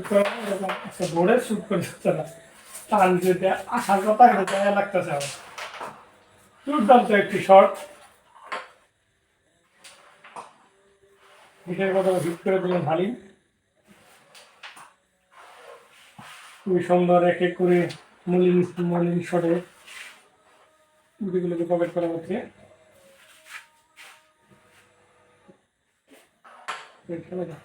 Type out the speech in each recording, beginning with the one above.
করে এরকম একটা বোর্ডে শুট করে দিচ্ছে না টান যেতে আসার কথা এটা লাগতেছে আমার দুর্দান্ত একটি শট হিটের কথা হিট করে দিলেন হালিম খুবই সুন্দর এক এক করে মলিন মলিন শটে গুটিগুলোকে পকেট করা হচ্ছে খেলা যায়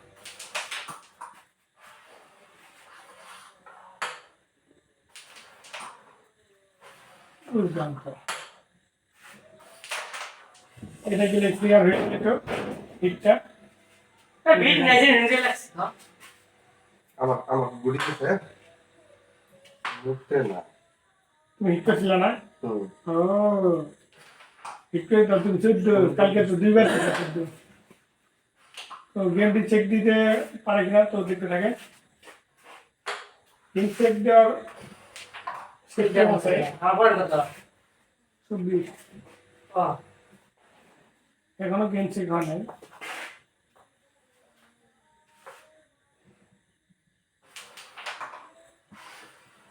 দুর্দান্ত এটা গেলে ক্লিয়ার হয়ে যেত হিটটা আমার আমার গুড়িতে মুখতে না তুমি হিট করছিল না হুম ও হিট করে তো তুমি 14 কালকে তো দুইবার 14 তো গেমটি চেক দিতে পারে কিনা তো দেখতে থাকে গেম চেক দেওয়ার সিস্টেম আছে এখনো গেম চেক হয় নাই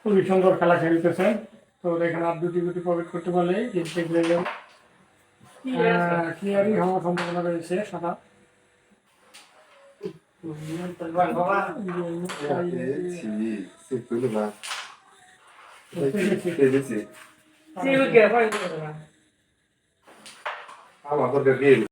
খুবই সুন্দর খেলা খেলতেছে তো এখানে আর দুটি গুটি পকেট করতে পারলে গেম চেক হয়ে যাবে ক্লিয়ারই হওয়ার সম্ভাবনা রয়েছে সাদা আমার